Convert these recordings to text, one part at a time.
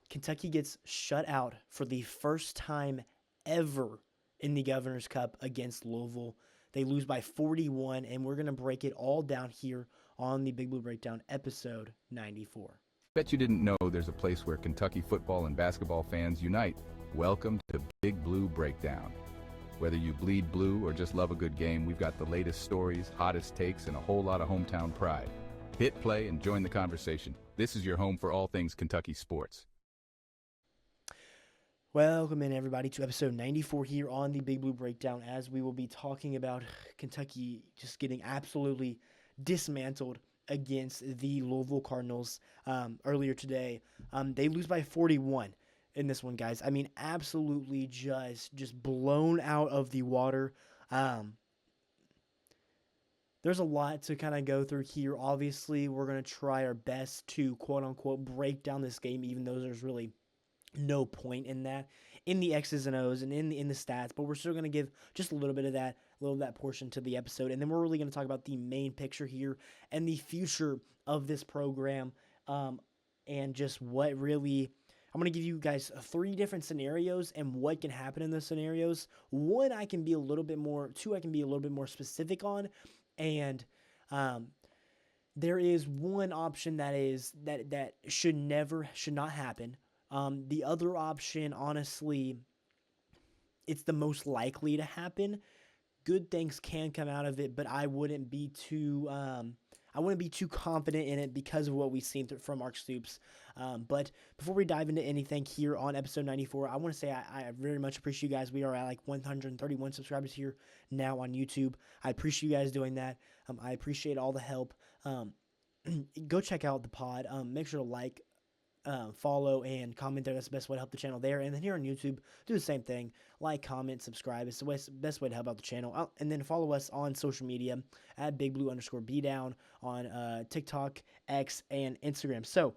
Kentucky gets shut out for the first time ever in the Governor's Cup against Louisville. They lose by 41, and we're going to break it all down here on the Big Blue Breakdown, episode 94. Bet you didn't know there's a place where Kentucky football and basketball fans unite. Welcome to Big Blue Breakdown. Whether you bleed blue or just love a good game, we've got the latest stories, hottest takes, and a whole lot of hometown pride. Hit play and join the conversation. This is your home for all things Kentucky sports. Welcome in, everybody, to episode 94 here on the Big Blue Breakdown, as we will be talking about Kentucky just getting absolutely dismantled against the Louisville Cardinals earlier today. They lose by 41 in this one, guys. I mean, absolutely just blown out of the water. There's a lot to kind of go through here. Obviously, we're going to try our best to, quote-unquote, break down this game, even though there's really no point in that, in the X's and O's and in the stats, but we're still going to give just a little bit of that portion to the episode, and then we're really going to talk about the main picture here and the future of this program, and just what really. I'm going to give you guys 3 different scenarios and what can happen in those scenarios. 2 I can be a little bit more specific on, and there is one option that should not happen. The other option, honestly, it's the most likely to happen. Good things can come out of it, but I wouldn't be too confident in it because of what we've seen from Mark Stoops. But before we dive into anything here on episode 94, I want to say I very much appreciate you guys. We are at like 131 subscribers here now on YouTube. I appreciate you guys doing that. I appreciate all the help. Go check out the pod. Make sure to like, follow, and comment there. That's the best way to help the channel there. And then here on YouTube, do the same thing. Like, comment, subscribe. It's the best way to help out the channel. And then follow us on social media at BigBlue_BDown on TikTok, X, and Instagram. So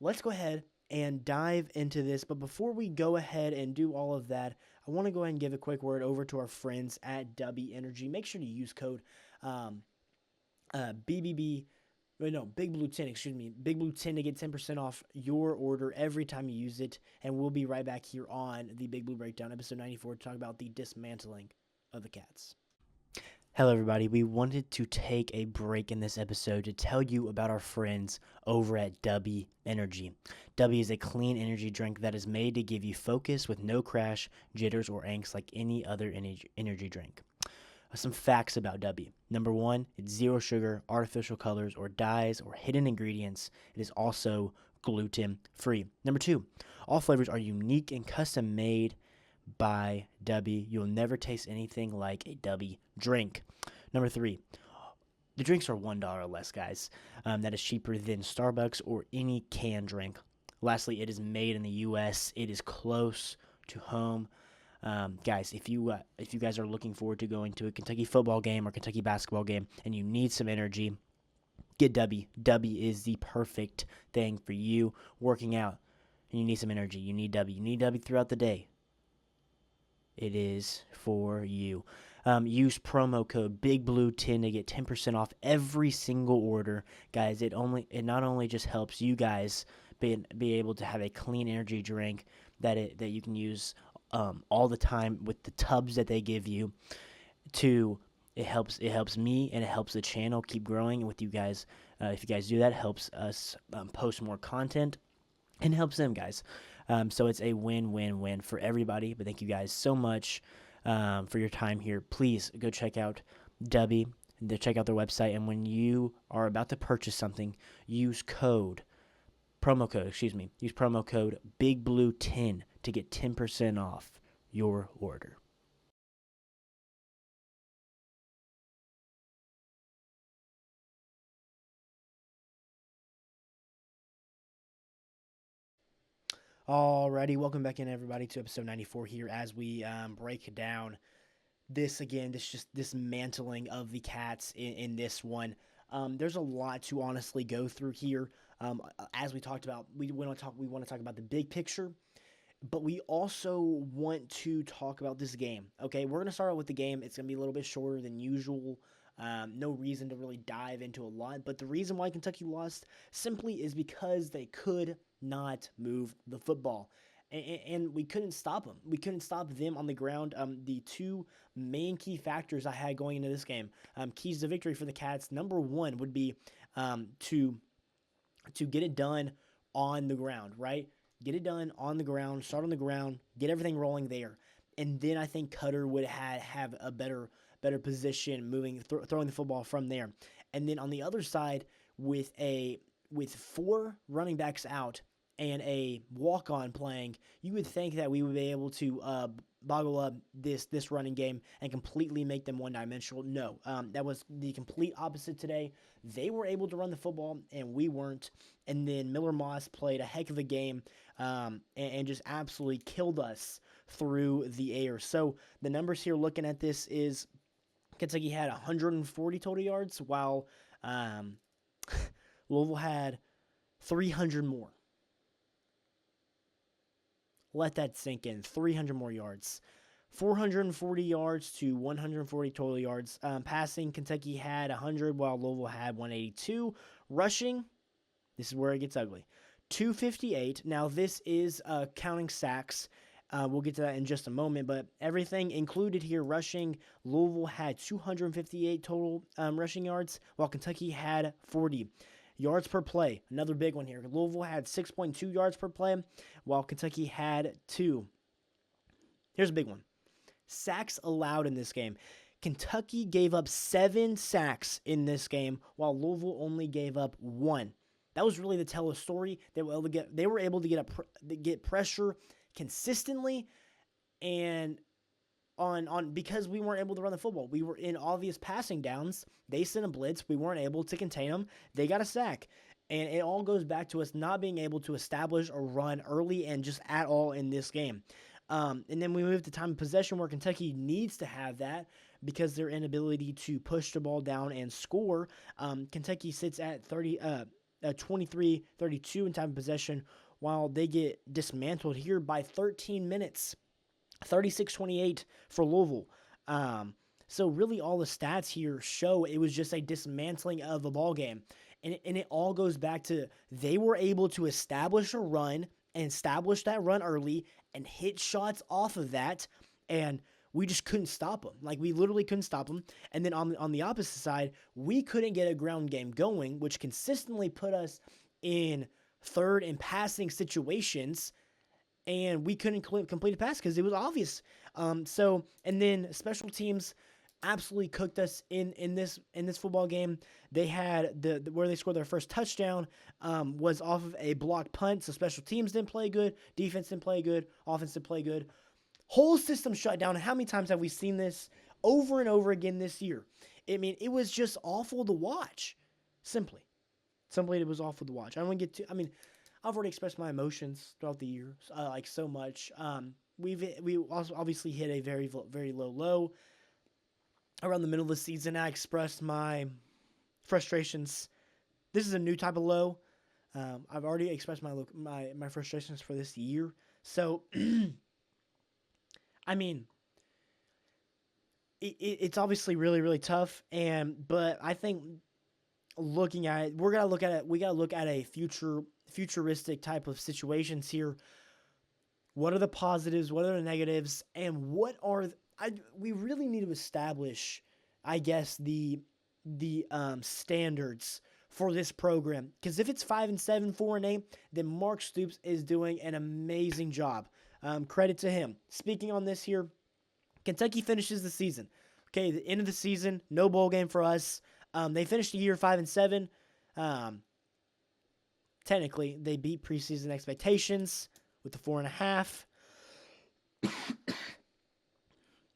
let's go ahead and dive into this. But before we go ahead and do all of that, I want to go ahead and give a quick word over to our friends at W Energy. Make sure to use code Big Blue 10, Big Blue 10 to get 10% off your order every time you use it. And we'll be right back here on the Big Blue Breakdown, episode 94, to talk about the dismantling of the Cats. Hello, everybody. We wanted to take a break in this episode to tell you about our friends over at W Energy. W is a clean energy drink that is made to give you focus with no crash, jitters, or angst like any other energy drink. Some facts about W. Number 1, it's 0 sugar, artificial colors, or dyes, or hidden ingredients. It is also gluten-free. Number 2, all flavors are unique and custom made by W. You'll never taste anything like a W drink. Number 3, the drinks are $1 less, guys. That is cheaper than Starbucks or any canned drink. Lastly, it is made in the U.S. It is close to home. Guys, if you guys are looking forward to going to a Kentucky football game or Kentucky basketball game and you need some energy, get W. W is the perfect thing for you working out and you need some energy. You need W. You need W throughout the day. It is for you. Use promo code BIGBLUE10 to get 10% off every single order. Guys, it not only just helps you guys be able to have a clean energy drink that you can use all the time with the tubs that they give you. It helps me and it helps the channel keep growing. And with you guys, if you guys do that, it helps us post more content and helps them, guys. So it's a win-win-win for everybody. But thank you guys so much for your time here. Please go check out W. Check out their website, and when you are about to purchase something, use promo code BIGBLUE10 to get 10% off your order. Alrighty, welcome back in, everybody, to episode 94 here as we break down this dismantling of the Cats in this one. There's a lot to honestly go through here. As we talked about, we want to talk about the big picture, but we also want to talk about this game. Okay, we're going to start out with the game. It's going to be a little bit shorter than usual. No reason to really dive into a lot. But the reason why Kentucky lost simply is because they could not move the football. And we couldn't stop them. We couldn't stop them on the ground. The two main key factors I had going into this game, keys to victory for the Cats, number one would be to get it done on the ground, right? Get it done on the ground, start on the ground, get everything rolling there. And then I think Cutter would have a better position moving, throwing the football from there. And then on the other side, with four running backs out and a walk-on playing, you would think that we would be able to boggle up this running game and completely make them one-dimensional. No, that was the complete opposite today. They were able to run the football, and we weren't. And then Miller Moss played a heck of a game and just absolutely killed us through the air. So the numbers here looking at this is Kentucky had 140 total yards, while Louisville had 300 more. Let that sink in. 300 more yards. 440 yards to 140 total yards. Passing, Kentucky had 100, while Louisville had 182. Rushing, this is where it gets ugly. 258. Now, this is counting sacks. We'll get to that in just a moment, but everything included here, rushing, Louisville had 258 total rushing yards, while Kentucky had 40. Yards per play, another big one here. Louisville had 6.2 yards per play, while Kentucky had 2. Here's a big one. Sacks allowed in this game. Kentucky gave up 7 sacks in this game, while Louisville only gave up 1. That was really the tell of the story. They were able to get pressure consistently, and on because we weren't able to run the football. We were in obvious passing downs. They sent a blitz. We weren't able to contain them. They got a sack. And it all goes back to us not being able to establish a run early and just at all in this game. And then we move to time of possession, where Kentucky needs to have that because their inability to push the ball down and score. Kentucky sits at 23-32 in time of possession, while they get dismantled here by 13 minutes. 36-28 for Louisville. So really all the stats here show it was just a dismantling of the ball game. And it all goes back to they were able to establish a run and establish that run early and hit shots off of that, and we just couldn't stop them. Like, we literally couldn't stop them. And then on the opposite side, we couldn't get a ground game going, which consistently put us in third and passing situations, and we couldn't complete a pass because it was obvious. And then special teams absolutely cooked us in this football game. They had where they scored their first touchdown was off of a blocked punt. So special teams didn't play good, defense didn't play good, offense didn't play good. Whole system shut down. And how many times have we seen this over and over again this year? I mean, it was just awful to watch. Simply, it was awful to watch. I don't want to get too. I mean, I've already expressed my emotions throughout the year, like so much. We also obviously hit a very, very low around the middle of the season. I expressed my frustrations. This is a new type of low. I've already expressed my frustrations for this year. So, I mean, it's obviously really, really tough. But I think looking at it, we gotta look at a futuristic type of situations here. What are the positives? What are the negatives? And we really need to establish, I guess, the standards for this program. Because if it's 5-7, 4-8, then Mark Stoops is doing an amazing job. Credit to him. Speaking on this here, Kentucky finishes the season. Okay, the end of the season, no bowl game for us. They finished the year 5-7. Technically, they beat preseason expectations with the 4.5.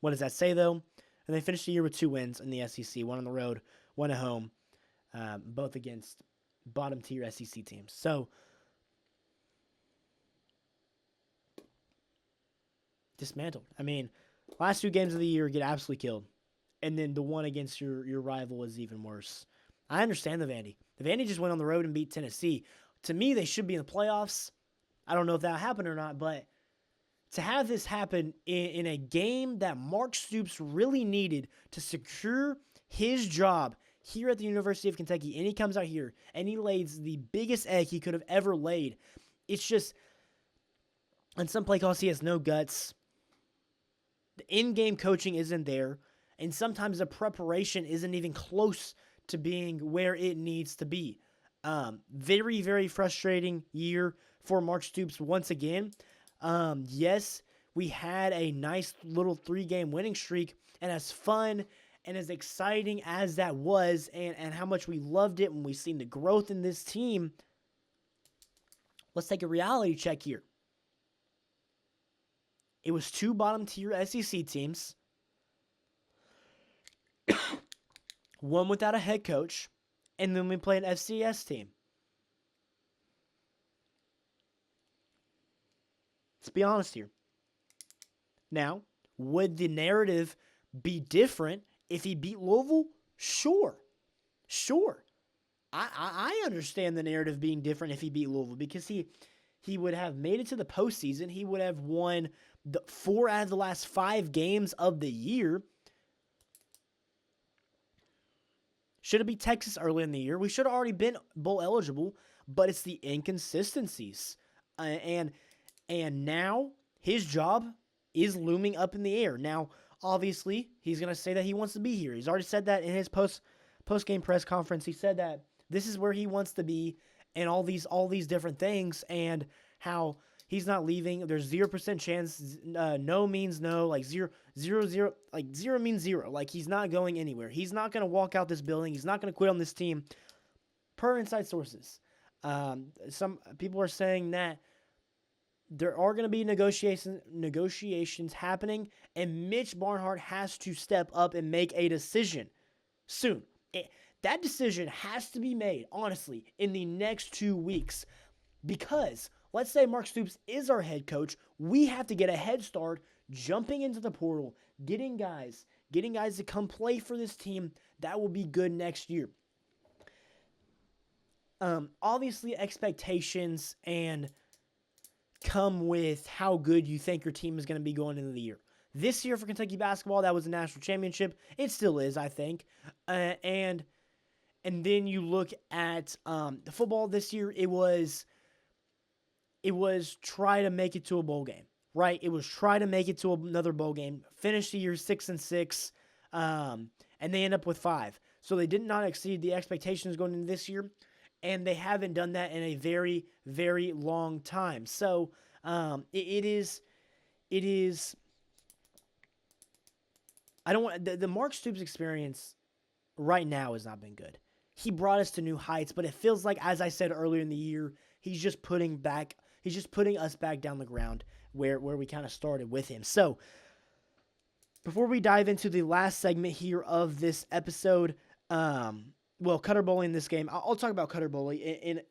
What does that say, though? And they finished the year with 2 wins in the SEC, 1 on the road, 1 at home, both against bottom-tier SEC teams. So, dismantled. I mean, last 2 games of the year get absolutely killed. And then the one against your rival is even worse. I understand the Vandy. The Vandy just went on the road and beat Tennessee. To me, they should be in the playoffs. I don't know if that happened or not, but to have this happen in a game that Mark Stoops really needed to secure His job here at the University of Kentucky, and he comes out here and he lays the biggest egg he could have ever laid. It's just, on some play calls, he has no guts. The in-game coaching isn't there, and sometimes the preparation isn't even close to being where it needs to be. Very, very frustrating year for Mark Stoops once again. Yes, we had a nice little 3-game winning streak, and as fun and as exciting as that was, and how much we loved it when we seen the growth in this team, let's take a reality check here. It was 2 bottom-tier SEC teams, one without a head coach, and then we played an FCS team. Let's be honest here. Now, would the narrative be different if he beat Louisville? Sure. I understand the narrative being different if he beat Louisville, because he would have made it to the postseason. He would have won 4 out of the last 5 games of the year. Should have beat Texas early in the year. We should have already been bowl eligible, but it's the inconsistencies. And now his job is looming up in the air. Now, obviously, he's going to say that he wants to be here. He's already said that in his post-game press conference. He said that this is where he wants to be, and all these different things, and how he's not leaving. There's 0% chance. No means no. Like 0, like 0 means 0. Like, he's not going anywhere. He's not going to walk out this building. He's not going to quit on this team. Per inside sources, some people are saying that there are going to be negotiations happening, and Mitch Barnhart has to step up and make a decision soon. That decision has to be made, honestly, in the next 2 weeks, because let's say Mark Stoops is our head coach. We have to get a head start, jumping into the portal, getting guys to come play for this team. That will be good next year. Obviously, expectations and come with how good you think your team is going to be going into the year. This year for Kentucky basketball, that was a national championship. It still is, I think. And then you look at the football this year. It was try to make it to a bowl game, right? It was try to make it to another bowl game. Finish the year 6-6, and they end up with 5. So they did not exceed the expectations going into this year, and they haven't done that in a very, very long time. So it is. I don't want the Mark Stoops experience right now has not been good. He brought us to new heights, but it feels like, as I said earlier in the year, he's just putting us back down the ground where we kind of started with him. So before we dive into the last segment here of this episode, Cutter Boley in this game, I'll talk about Cutter Boley in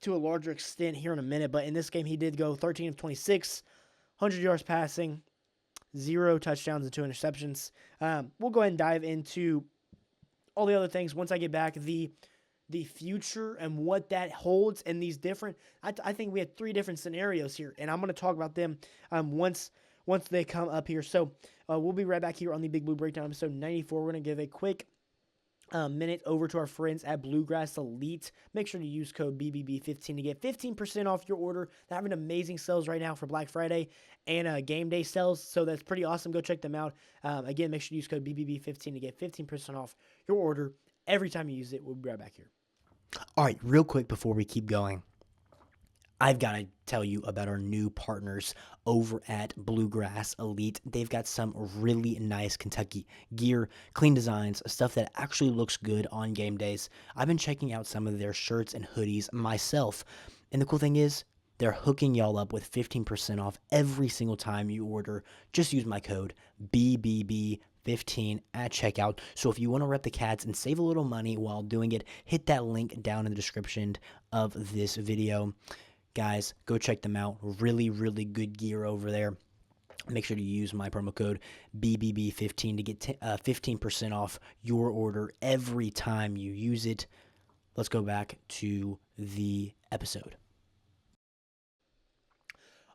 to a larger extent here in a minute, but in this game he did go 13 of 26, 100 yards passing, 0 touchdowns and 2 interceptions. We'll go ahead and dive into all the other things once I get back, the future and what that holds, and these different, I think we had 3 different scenarios here, and I'm going to talk about them once they come up here. So we'll be right back here on the Big Blue Breakdown episode 94. We're going to give a quick minute over to our friends at Bluegrass Elite. Make sure to use code BBB15 to get 15% off your order. They're having amazing sales right now for Black Friday and game day sales, so that's pretty awesome. Go check them out. Again, make sure to use code BBB15 to get 15% off your order every time you use it. We'll be right back here. All right, real quick before we keep going, I've got to tell you about our new partners over at Bluegrass Elite. They've got some really nice Kentucky gear, clean designs, stuff that actually looks good on game days. I've been checking out some of their shirts and hoodies myself, and the cool thing is they're hooking y'all up with 15% off every single time you order. Just use my code BBB15 at checkout. So if you want to rep the Cats and save a little money while doing it, hit that link down in the description of this video. Guys, go check them out. Really, really good gear over there. Make sure to use my promo code BBB15 to get 15% off your order every time you use it. Let's go back to the episode.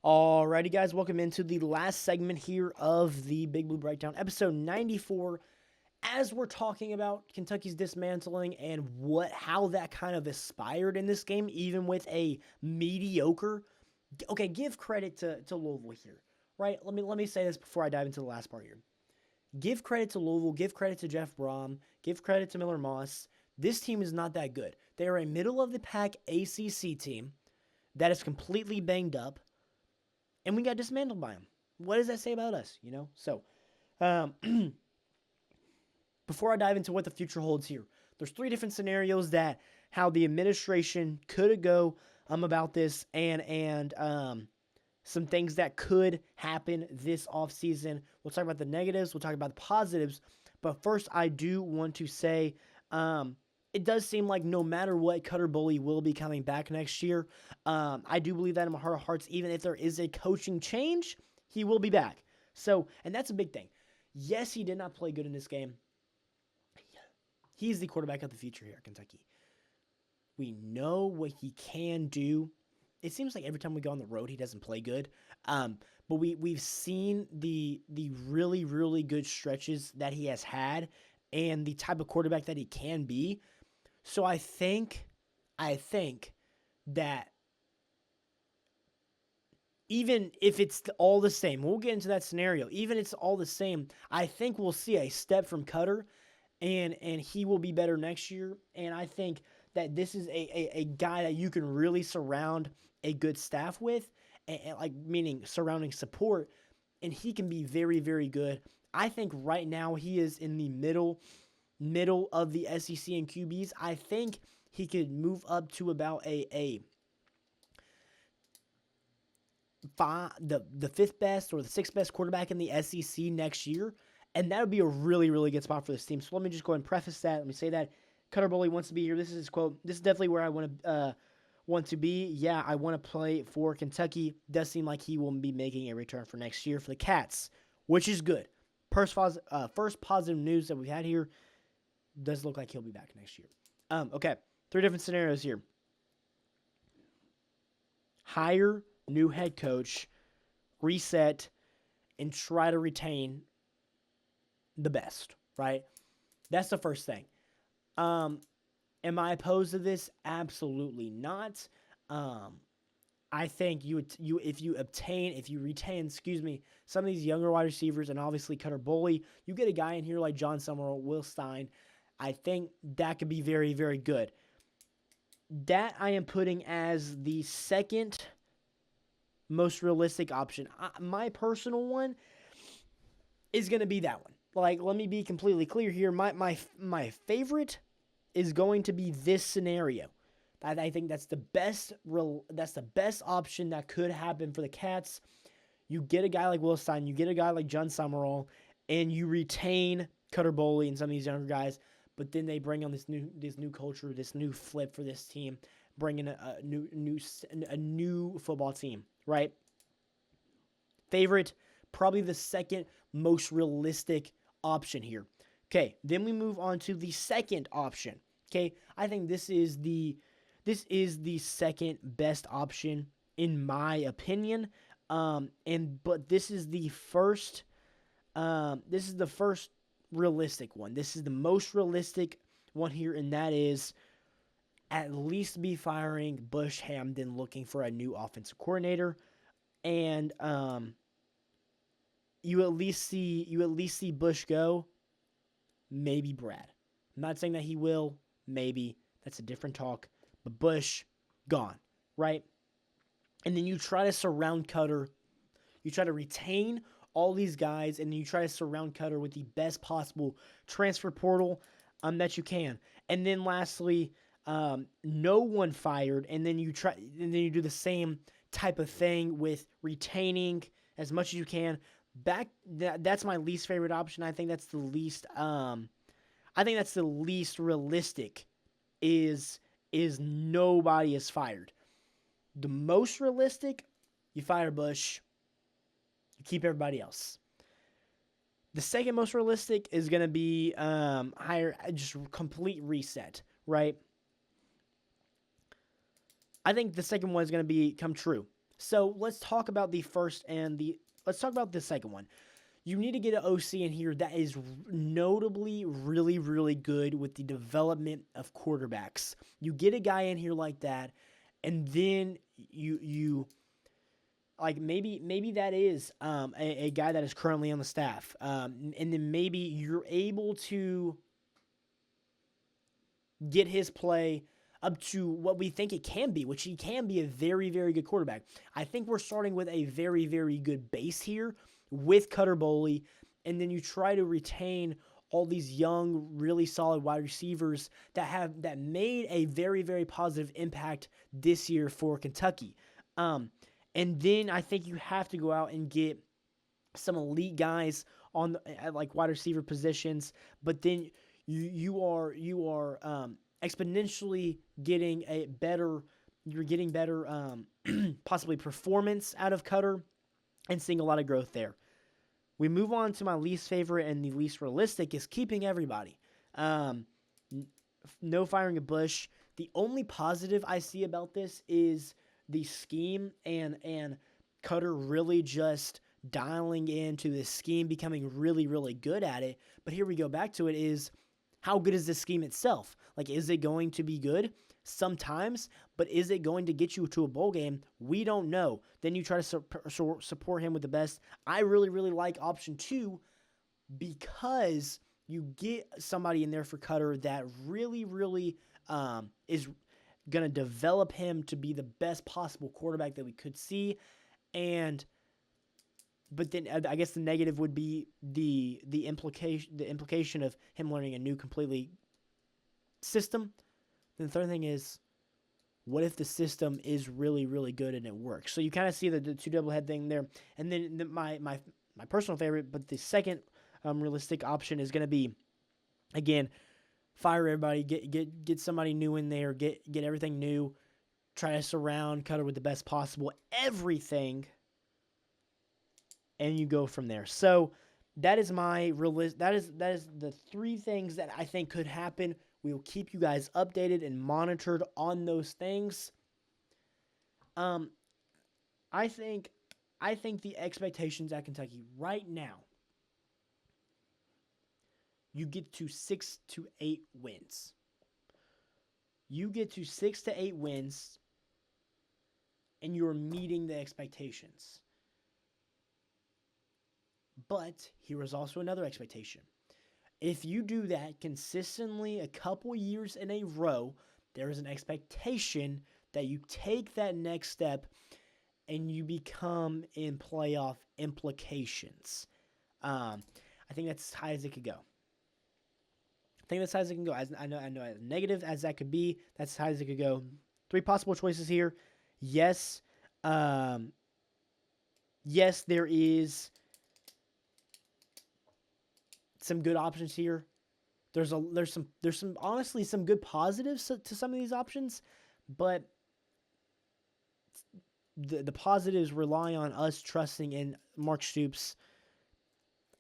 Alrighty, guys, welcome into the last segment here of the Big Blue Breakdown, episode 94. as we're talking about Kentucky's dismantling and how that kind of aspired in this game, even with a mediocre. Okay, give credit to Louisville here, right? Let me say this before I dive into the last part here. Give credit to Louisville, give credit to Jeff Brom, give credit to Miller Moss. This team is not that good. They are a middle of the pack ACC team that is completely banged up, and we got dismantled by them. What does that say about us? So. Before I dive into what the future holds here, there's 3 different scenarios that how the administration could go about this and some things that could happen this offseason. We'll talk about the negatives. We'll talk about the positives. But first, I do want to say it does seem like no matter what, Cutter Bully will be coming back next year. I do believe that in my heart of hearts, even if there is a coaching change, he will be back. So, and that's a big thing. Yes, he did not play good in this game. He's the quarterback of the future here at Kentucky. We know what he can do. It seems like every time we go on the road, he doesn't play good. But we've seen the really, really good stretches that he has had and the type of quarterback that he can be. So I think that even if it's all the same, we'll get into that scenario. Even if it's all the same, I think we'll see a step from Cutter. And he will be better next year. And I think that this is a guy that you can really surround a good staff with, and like meaning surrounding support, and he can be very, very good. I think right now he is in the middle of the SEC and QBs. I think he could move up to about the 5th best or the 6th best quarterback in the SEC next year. And that would be a really, really good spot for this team. So let me just go ahead and preface that. Let me say that Cutter Bully wants to be here. This is his quote. This is definitely where I want to be. Yeah, I want to play for Kentucky. Does seem like he will be making a return for next year for the Cats, which is good. First positive news that we've had here. Does look like he'll be back next year. Okay, 3 different scenarios here. Hire new head coach, reset, and try to retain the best, right? That's the first thing. Am I opposed to this? Absolutely not. I think if you retain, some of these younger wide receivers and obviously Cutter Bully, you get a guy in here like John Summerall, Will Stein. I think that could be very, very good. That I am putting as the second most realistic option. My personal one is going to be that one. Like, let me be completely clear here. My favorite is going to be this scenario. I think that's the best option that could happen for the Cats. You get a guy like Will Stein, you get a guy like John Summerall, and you retain Cutter Bully and some of these younger guys. But then they bring on this new culture, this new flip for this team, bringing a new football team, right? Favorite, probably the second most realistic option here. Okay, then we move on to the second option. Okay, I think this is the second best option in my opinion. But this is the first realistic one. This is the most realistic one here, and that is at least be firing Bush Hamden, looking for a new offensive coordinator, and you at least see Bush go. Maybe Brad. I'm not saying that he will. Maybe that's a different talk. But Bush gone, right? And then you try to surround Cutter. You try to retain all these guys, and then you try to surround Cutter with the best possible transfer portal that you can. And then lastly, no one fired, and then you do the same type of thing with retaining as much as you can. That's my least favorite option. I think that's the least realistic. Is nobody is fired. The most realistic, you fire Bush, you keep everybody else. The second most realistic is going to be hire, just complete reset, right? I think the second one is going to come true. So let's talk about the second one. You need to get an OC in here that is notably really, really good with the development of quarterbacks. You get a guy in here like that, and then you like maybe that is a guy that is currently on the staff, and then maybe you're able to get his play up to what we think it can be, which he can be a very, very good quarterback. I think we're starting with a very, very good base here with Cutter Boley, and then you try to retain all these young, really solid wide receivers that made a very, very positive impact this year for Kentucky. And then I think you have to go out and get some elite guys at like wide receiver positions, but then you are exponentially getting better possibly performance out of Cutter and seeing a lot of growth there. We move on to my least favorite and the least realistic is keeping everybody. No firing a Bush. The only positive I see about this is the scheme and Cutter really just dialing into this scheme, becoming really, really good at it. But here we go back to it is, how good is this scheme itself? Like, is it going to be good? Sometimes, but is it going to get you to a bowl game? We don't know. Then you try to support him with the best. I really, really like option 2 because you get somebody in there for Cutter that really, really is going to develop him to be the best possible quarterback that we could see. But then I guess the negative would be the implication of him learning a new completely system. Then the third thing is, what if the system is really, really good and it works? So you kind of see the two double head thing there. And then my personal favorite, but the second realistic option is going to be, again, fire everybody, get somebody new in there, get everything new, try to surround Cutter with the best possible everything, and you go from there. So that is my that is the 3 things that I think could happen. We will keep you guys updated and monitored on those things. I think the expectations at Kentucky right now, you get to 6 to 8 wins. You get to 6 to 8 wins, and you're meeting the expectations. But here is also another expectation. If you do that consistently a couple years in a row, there is an expectation that you take that next step and you become in playoff implications. I think that's as high as it could go. I know as negative as that could be, that's as high as it could go. 3 possible choices here. Yes. Yes, there is some good options here. There's some honestly some good positives to some of these options, but the positives rely on us trusting in Mark Stoops.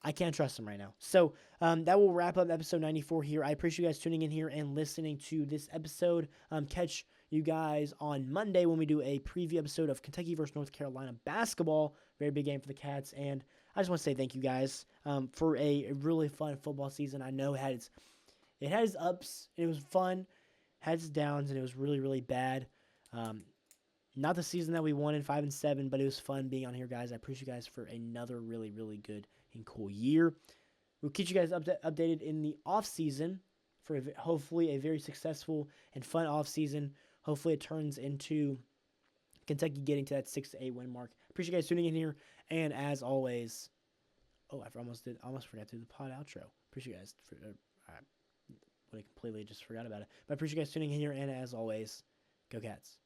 I can't trust him right now. So that will wrap up episode 94 here. I appreciate you guys tuning in here and listening to this episode. Catch you guys on Monday when we do a preview episode of Kentucky versus North Carolina basketball. Very big game for the Cats. And I just want to say thank you guys for a really fun football season. I know it had its ups, and it was fun. Had its downs, and it was really, really bad. Not the season that we won in 5-7, but it was fun being on here, guys. I appreciate you guys for another really, really good and cool year. We'll keep you guys updated in the off season for hopefully a very successful and fun off season. Hopefully it turns into Kentucky getting to that 6 to 8 win mark. Appreciate you guys tuning in here, and as always, I almost forgot to do the pod outro. Appreciate you guys I completely just forgot about it. But I appreciate you guys tuning in here, and as always, go Cats.